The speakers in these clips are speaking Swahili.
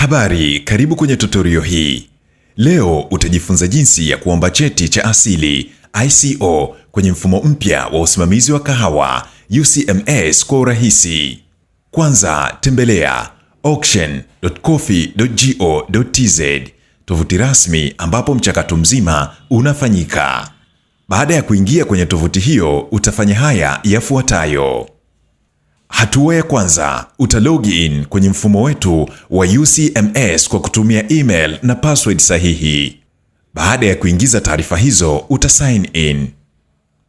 Habari, karibu kwenye tutorial hii. Leo utajifunza jinsi ya kuomba cheti cha asili ICO kwenye mfumo mpya wa usimamizi wa kahawa UCMS kwa urahisi. Kwanza tembelea auction.coffee.go.tz, tovuti rasmi ambapo mchakato mzima unafanyika. Baada ya kuingia kwenye tovuti hiyo, utafanya haya yafuatayo. Hatua ya kwanza, utalogin kwenye mfumo wetu wa UCMS kwa kutumia email na password sahihi. Baada ya kuingiza taarifa hizo, utasign in.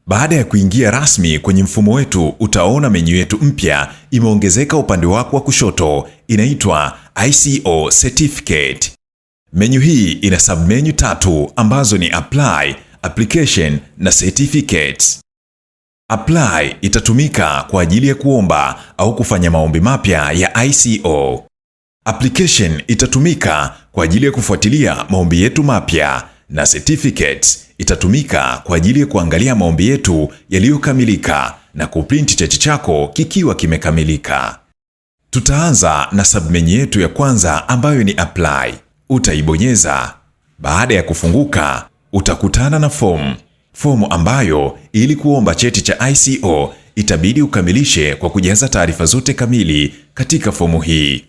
Baada ya kuingia rasmi kwenye mfumo wetu, utaona menyu yetu mpya imeongezeka upande wako wa kushoto, inaitwa ICO Certificate. Menyu hii ina submenu 3 ambazo ni Apply, Application na Certificates. Apply itatumika kwa ajili ya kuomba au kufanya maombi mapya ya ICO. Application itatumika kwa ajili ya kufuatilia maombi yetu mapya, na Certificates itatumika kwa ajili ya kuangalia maombi yetu yaliyokamilika na kuprint cheti chako kikiwa kimekamilika. Tutaanza na submenu yetu ya kwanza ambayo ni Apply. Utaibonyeza. Baada ya kufunguka, utakutana na fomu ambayo ili kuomba cheti cha ICO itabidi ukamilishe kwa kujaza taarifa zote kamili katika fomu hii.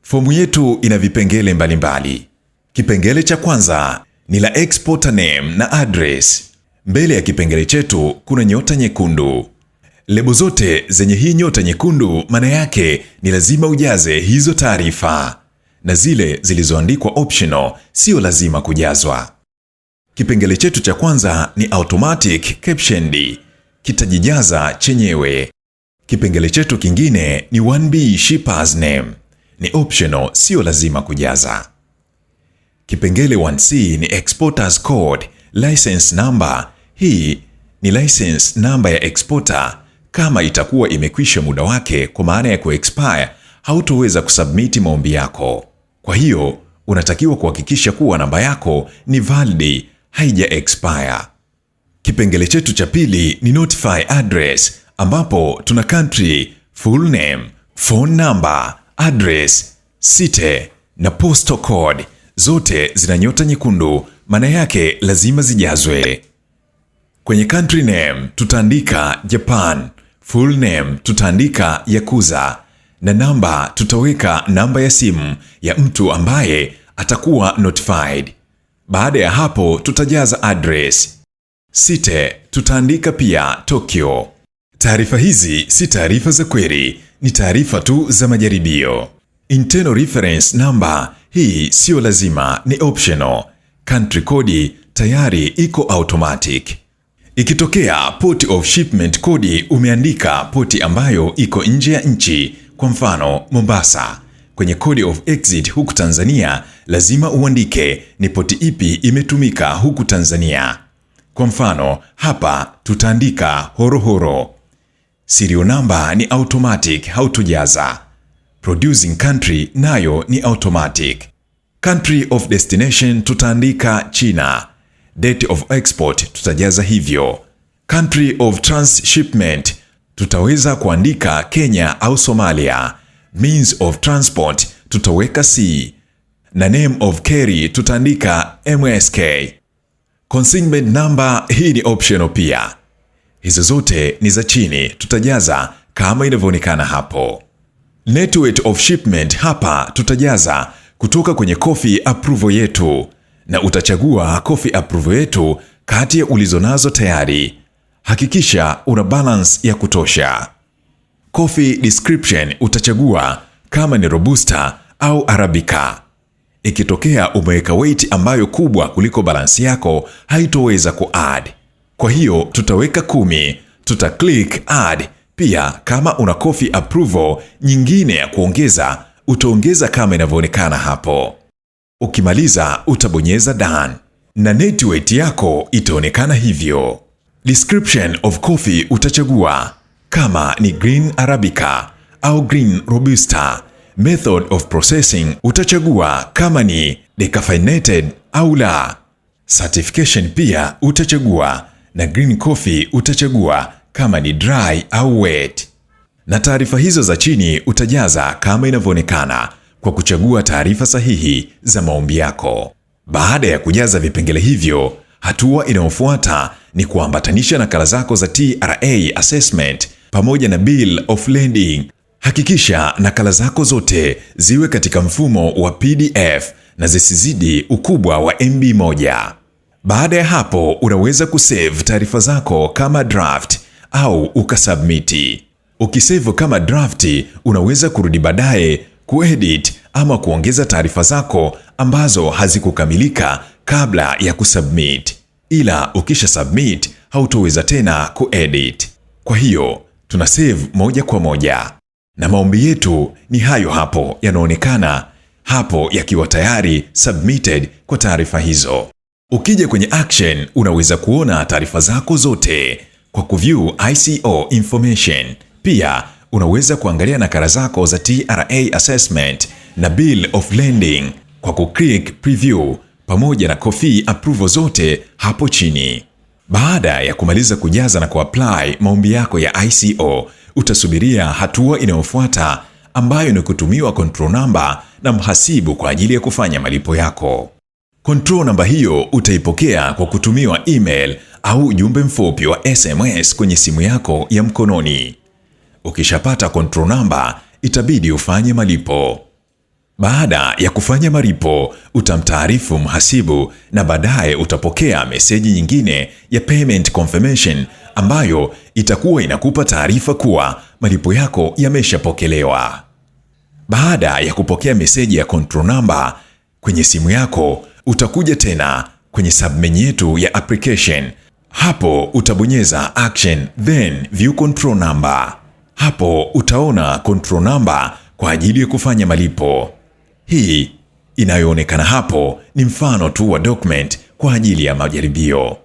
Fomu yetu ina vipengele mbalimbali. Kipengele cha kwanza ni la exporter name na address. Mbele ya kipengele chetu kuna nyota nyekundu. Lebo zote zenye hii nyota nyekundu maana yake ni lazima ujaze hizo taarifa, na zile zilizoandikwa optional sio lazima kujazwa. Kipengele chetu cha kwanza ni automatic captioned, kitajijaza chenyewe. Kipengele chetu kingine ni 1B shipper's name, ni optional, sio lazima kujaza. Kipengele 1C ni exporter's code, license number. Hii ni license number ya exporter. Kama itakuwa imekwisha muda wake, kwa maana ya kuexpire, hautoweza kusubmit maombi yako. Kwa hiyo unatakiwa kuhakikisha kuwa namba yako ni valid, haija expire. Kipengele chetu cha pili ni notify address, ambapo tuna country, full name, phone number, address, city na postal code. Zote zina nyota nyekundu, maana yake lazima zijazwe. Kwenye country name tutaandika Japan, full name tutaandika Yakuza, na namba tutaweka namba ya simu ya mtu ambaye atakuwa notified. Baada ya hapo tutajaza address. City tutaandika pia Tokyo. Taarifa hizi si taarifa za kweli, ni taarifa tu za majaribio. Internal reference number, hii sio lazima, ni optional. Country code tayari iko automatic. Ikitokea port of shipment code umeandika port ambayo iko nje ya nchi, kwa mfano Mombasa, kwenye code of exit huku Tanzania lazima uandike ni port ipi imetumika huku Tanzania. Kwa mfano hapa tutaandika Horohoro. Serial number ni automatic, hautujaza. Producing country nayo ni automatic. Country of destination tutaandika China. Date of export tutajaza hivyo. Country of transshipment tutaweza kuandika Kenya au Somalia. Means of transport tutaweka C, na name of carry tutaandika MSK. Consignment number, hii ni optional pia. Hizo zote ni za chini, tutajaza kama inavyoonekana hapo. Net weight of shipment, hapa tutajaza kutoka kwenye coffee approval yetu, na utachagua coffee approval yetu kati ya ulizonazo tayari. Hakikisha una balance ya kutosha. Coffee description utachagua kama ni Robusta au Arabica. Ikitokea umeweka weight ambayo kubwa kuliko balance yako, haitoweza kuadd. Kwa hiyo tutaweka 10, tuta click add. Pia kama una coffee approval nyingine ya kuongeza, utaongeza kama inavyoonekana hapo. Ukimaliza utabonyeza done, na net weight yako itaonekana hivyo. Description of coffee utachagua kama ni green Arabica au green Robusta. Method of processing utachagua kama ni decaffeinated au la. Certification pia utachagua, na green coffee utachagua kama ni dry au wet. Na taarifa hizo za chini utajaza kama inavyoonekana. kwa kuchagua taarifa sahihi za maombi yako. Baada ya kujaza vipengele hivyo, hatua inayofuata ni kuambatanisha nakala zako za TRA assessment pamoja na bill of lading. Hakikisha nakala zako zote ziwe katika mfumo wa PDF na zisizidi ukubwa wa MB 1. Baada ya hapo, unaweza kusave taarifa zako kama draft au ukasubmiti. Ukisave kama draft, unaweza kurudi baadaye kuedit ama kuongeza taarifa zako ambazo hazikukamilika kabla ya kusubmit. Ila ukisha submit, hautoweza tena kuedit. Kwa hiyo, tuna save moja kwa moja. Na maombi yetu ni hayo hapo yanaonekana hapo yakiwa tayari submitted kwa taarifa hizo. Ukija kwenye action, unaweza kuona taarifa zako zote kwa kuview ICO information. Pia unaweza kuangalia nakala zako za TRA assessment na bill of lading kwa kuclick preview pamoja na copy approval zote hapo chini. Baada ya kumaliza kujaza na kuapply maombi yako ya ICO, utasubiria hatua inayofuata ambayo ni kutumiwa control number na mhasibu kwa ajili ya kufanya malipo yako. Control number hiyo utaipokea kwa kutumiwa email au ujumbe mfupi wa SMS kwenye simu yako ya mkononi. Ukishapata control number, itabidi ufanye malipo. Baada ya kufanya malipo, utamtaarifu mhasibu na baadaye utapokea meseji nyingine ya payment confirmation ambayo itakuwa inakupa taarifa kuwa malipo yako yameshapokelewa. Baada ya kupokea meseji ya control number kwenye simu yako, utakuja tena kwenye submenu yetu ya application. Hapo utabonyeza action then view control number. Hapo utaona control number kwa ajili ya kufanya malipo. Hii inayoonekana hapo ni mfano tu wa document kwa ajili ya majaribio.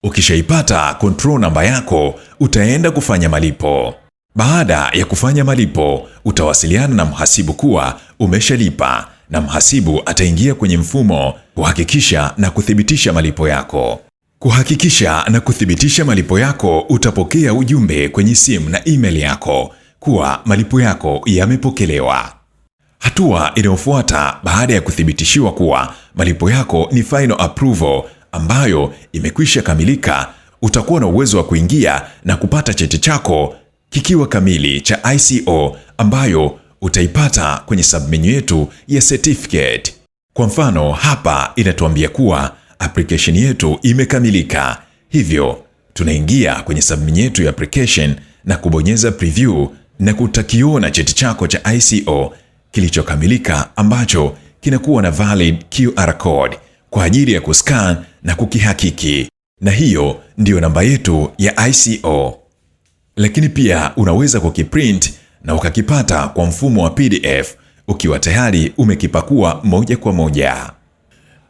Ukishaipata control number yako, utaenda kufanya malipo. Baada ya kufanya malipo, utawasiliana na mhasibu kuwa umeshalipa na mhasibu ataingia kwenye mfumo kuhakikisha na kuthibitisha malipo yako. Kuhakikisha na kuthibitisha malipo yako, utapokea ujumbe kwenye simu na email yako kuwa malipo yako yamepokelewa. Hatua inayofuata baada ya kuthibitishiwa kuwa malipo yako ni final approval ambayo imekwisha kamilika, utakuwa na uwezo wa kuingia na kupata cheti chako kikiwa kamili cha ICO ambayo utaipata kwenye submenu yetu ya certificate. Kwa mfano, hapa inatuambia kuwa application yetu imekamilika. Hivyo, tunaingia kwenye submenu yetu ya application na kubonyeza preview na kutakiona cheti chako cha ICO kilichokamilika ambacho kinakuwa na valid QR code kwa ajili ya kuscan na kukihakiki. Na hiyo ndiyo namba yetu ya ICO. Lakini pia unaweza kukiprint na ukakipata kwa mfumo wa PDF ukiwa tayari umekipakua moja kwa moja.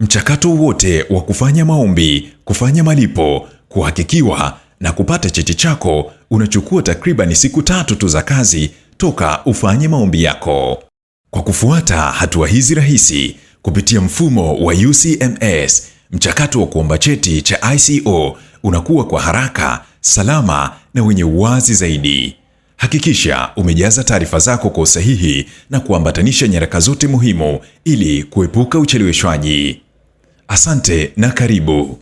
Mchakato wote wa kufanya maombi, kufanya malipo, kuhakikiwa na kupata cheti chako unachukua takriban siku 3 tu za kazi toka ufanye maombi yako. Kwa kufuata hatua hizi rahisi kupitia mfumo wa UCMS, mchakato wa kuomba cheti cha ICO unakuwa kwa haraka, salama na wenye uwazi zaidi. Hakikisha umejaza taarifa zako kwa usahihi na kuambatanisha nyaraka zote muhimu ili kuepuka ucheleweshwaji. Asante na karibu.